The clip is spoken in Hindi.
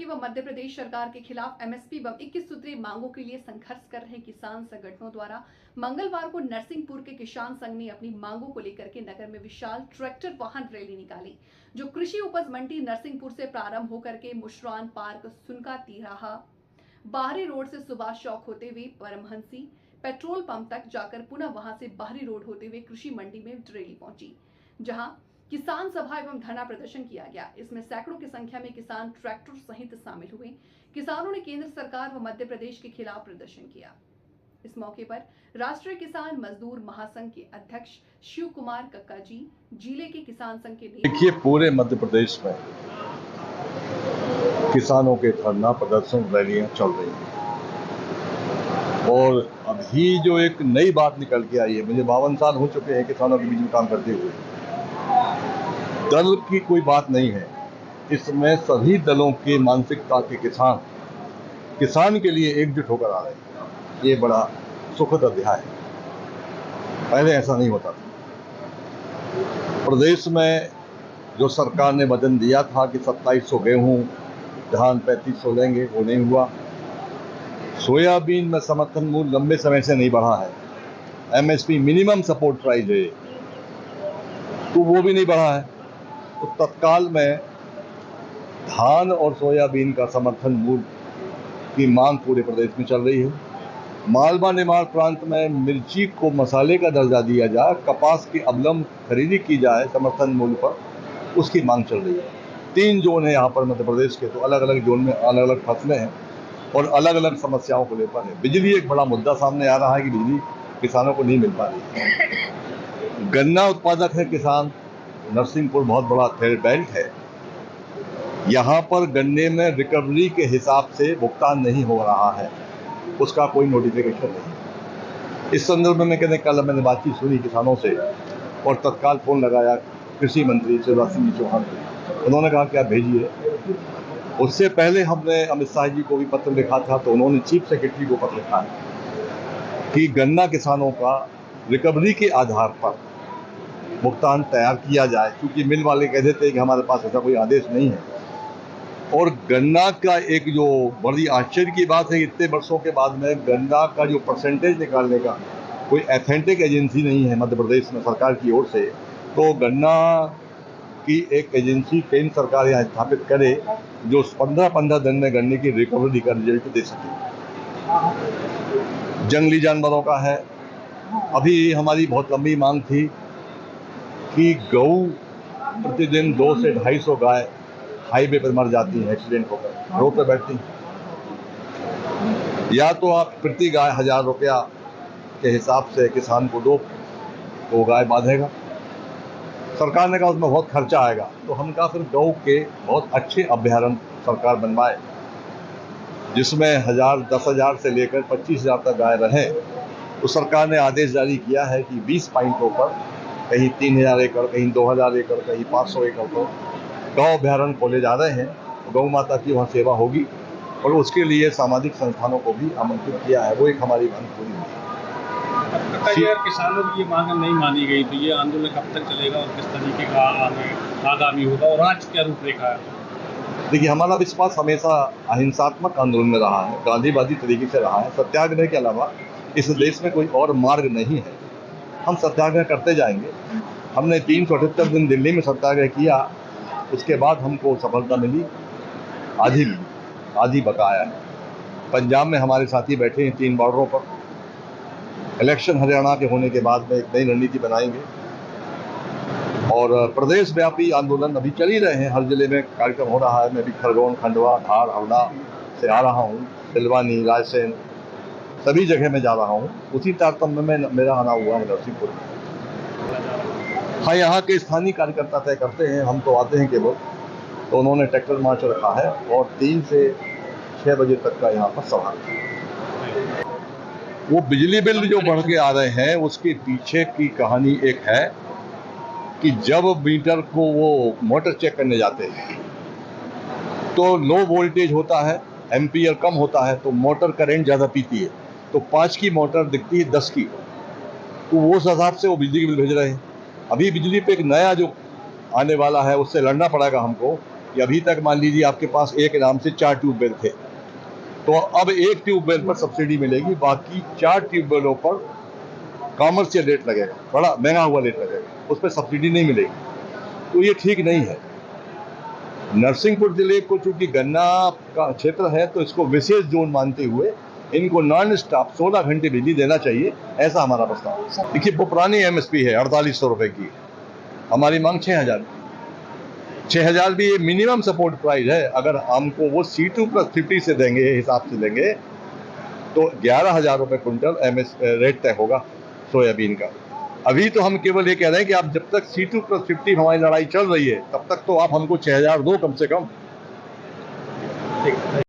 व मध्य प्रदेश सरकार के खिलाफ एमएसपी व 21 सूत्रीय मांगों के लिए संघर्ष कर रहे किसान संगठनों द्वारा मंगलवार को नरसिंहपुर के किसान संघ ने अपनी मांगों को लेकर के नगर में विशाल ट्रैक्टर वाहन रैली निकाली, जो कृषि उपज मंडी नरसिंहपुर से प्रारंभ होकर के मुशरान पार्क, सुनका तिराहा, बाहरी रोड से सुभाष चौक होते हुए परमहंसी पेट्रोल पंप तक जाकर पुनः वहां से बाहरी रोड होते हुए कृषि मंडी में रैली पहुंची, जहां किसान सभा एवं धरना प्रदर्शन किया गया। इसमें सैकड़ों की संख्या में किसान ट्रैक्टर सहित शामिल हुए। किसानों ने केंद्र सरकार व मध्य प्रदेश के खिलाफ प्रदर्शन किया। इस मौके पर राष्ट्रीय किसान मजदूर महासंघ के अध्यक्ष शिव कुमार कक्का जी, जिले के किसान संघ के देखिए, पूरे मध्य प्रदेश में किसानों के धरना प्रदर्शन रैलियां चल रही हैं और अभी जो एक नई बात निकल के आई है, मुझे 52 साल हो चुके हैं किसानों के बीच में काम करते हुए। दल की कोई बात नहीं है, इसमें सभी दलों के मानसिकता के किसान के लिए एकजुट होकर आ रहे हैं। ये बड़ा सुखद अध्याय है, पहले ऐसा नहीं होता था। प्रदेश में जो सरकार ने वचन दिया था कि 2700 गेहूं, धान 3500 लेंगे, वो नहीं हुआ। सोयाबीन में समर्थन मूल्य लंबे समय से नहीं बढ़ा है। एमएसपी मिनिमम सपोर्ट प्राइस है, तो वो भी नहीं बढ़ा है। तो तत्काल में धान और सोयाबीन का समर्थन मूल्य की मांग पूरे प्रदेश में चल रही है। मालवा निमाड़ प्रांत में मिर्ची को मसाले का दर्जा दिया जाए, कपास की अबलम खरीदी की जाए समर्थन मूल्य पर, उसकी मांग चल रही है। 3 जोन है यहाँ पर मध्य प्रदेश के, तो अलग अलग जोन में अलग अलग फसलें हैं और अलग अलग समस्याओं को लेकर है। बिजली एक बड़ा मुद्दा सामने आ रहा है कि बिजली किसानों को नहीं मिल पा रही है। गन्ना उत्पादक है किसान, नरसिंहपुर बहुत बड़ा थ्रेड बेल्ट है। यहाँ पर गन्ने में रिकवरी के हिसाब से भुगतान नहीं हो रहा है, उसका कोई नोटिफिकेशन नहीं। इस संदर्भ में कल मैंने बातचीत सुनी किसानों से और तत्काल फ़ोन लगाया कृषि मंत्री शिवराज सिंह चौहान को। उन्होंने कहा कि आप भेजिए। उससे पहले हमने अमित शाह जी को भी पत्र लिखा था, तो उन्होंने चीफ सेक्रेटरी को पत्र लिखा है कि गन्ना किसानों का रिकवरी के आधार पर भुगतान तैयार किया जाए, क्योंकि मिल वाले कह देते हैं कि हमारे पास ऐसा कोई आदेश नहीं है। और गन्ना का एक जो बड़ी आश्चर्य की बात है, इतने वर्षों के बाद में गन्ना का जो परसेंटेज निकालने का कोई ऑथेंटिक एजेंसी नहीं है मध्य प्रदेश में सरकार की ओर से। तो गन्ना की एक एजेंसी केंद्र सरकार यहाँ स्थापित करे जो 15-15 दिन में गन्ने की रिकवरी का रिजल्ट दे सके। जंगली जानवरों का है, अभी हमारी बहुत लंबी मांग थी कि गऊ प्रतिदिन 200 से 250 गाय हाईवे पर मर जाती हैं, एक्सीडेंट होकर रोड पर बैठती हैं। या तो आप प्रति गाय 1000 रुपया के हिसाब से किसान को दो, तो गाय बांधेगा। सरकार ने कहा उसमें बहुत खर्चा आएगा, तो हम कहा फिर गऊ के बहुत अच्छे अभ्यारण्य सरकार बनवाए, जिसमें 10,000 से लेकर 25,000 तक गाय रहे। तो सरकार ने आदेश जारी किया है कि 20 पॉइंटों पर, कहीं 3,000 एकड़, कहीं 2,000 एकड़, कहीं 500 एकड़ पर गौ अभ्यारण्य खोले जा रहे हैं। गौ माता की वहाँ सेवा होगी और उसके लिए सामाजिक संस्थानों को भी आमंत्रित किया है। वो एक हमारी मांग पूरी हुई है। अगर किसानों की ये मांग नहीं मानी गई तो ये आंदोलन कब तक चलेगा और किस तरीके का आगामी होगा और आज क्या रूपरेखा है? देखिए, हमारा विश्वास हमेशा अहिंसात्मक आंदोलन में रहा है, गांधीवादी तरीके से रहा है। सत्याग्रह के अलावा इस देश में कोई और मार्ग नहीं है। हम सत्याग्रह करते जाएंगे। हमने 378 दिन दिल्ली में सत्याग्रह किया, उसके बाद हमको सफलता मिली, आधी बकाया है। पंजाब में हमारे साथी बैठे हैं 3 बॉर्डरों पर। इलेक्शन हरियाणा के होने के बाद में एक नई रणनीति बनाएंगे और प्रदेश व्यापी आंदोलन अभी चल ही रहे हैं। हर जिले में कार्यक्रम हो रहा है। मैं भी खरगोन, खंडवा, धार, हरदा से आ रहा हूँ, तिलवानी, रायसेन, सभी जगह में जा रहा हूँ। उसी तारतम्य में मेरा आना हुआ है नरसिंहपुर। हाँ, यहाँ के स्थानीय कार्यकर्ता तय करते हैं, हम तो आते हैं केवल। तो उन्होंने ट्रैक्टर मार्च रखा है और 3 से 6 बजे तक का यहाँ पर सभा। वो बिजली बिल जो बढ़ के आ रहे हैं, उसके पीछे की कहानी एक है कि जब मीटर को वो मोटर चेक करने जाते हैं तो लो वोल्टेज होता है, एम्पियर कम होता है, तो मोटर करंट ज़्यादा पीती है। तो 5 की मोटर दिखती है 10 की, तो वो उस हिसाब से वो बिजली बिल भेज रहे हैं। अभी बिजली पे एक नया जो आने वाला है, उससे लड़ना पड़ेगा हमको कि अभी तक मान लीजिए आपके पास एक नाम से 4 ट्यूबवेल थे, तो अब एक ट्यूबवेल पर सब्सिडी मिलेगी, बाकी 4 ट्यूबवेलों पर कॉमर्शियल रेट लगेगा, बड़ा महंगा हुआ रेट लगेगा, उस पर सब्सिडी नहीं मिलेगी। तो ये ठीक नहीं है। नरसिंहपुर जिले को चूंकि गन्ना का क्षेत्र है, तो इसको विशेष जोन मानते हुए इनको नॉन स्टॉप 16 घंटे बिजली देना चाहिए, ऐसा हमारा प्रस्ताव है। देखिए, वो पुरानी एमएसपी है 4800 रुपए की, हमारी मांग 6000 6000 भी ये मिनिमम सपोर्ट प्राइस है। अगर हमको वो C2+50 से देंगे, हिसाब से देंगे, तो 11,000 रुपये क्विंटल एमएस रेट तय होगा सोयाबीन का। अभी तो हम केवल ये कह रहे हैं कि आप जब तक C2+50 हमारी लड़ाई चल रही है, तब तक तो आप हमको 6000 दो कम से कम। ठीक है।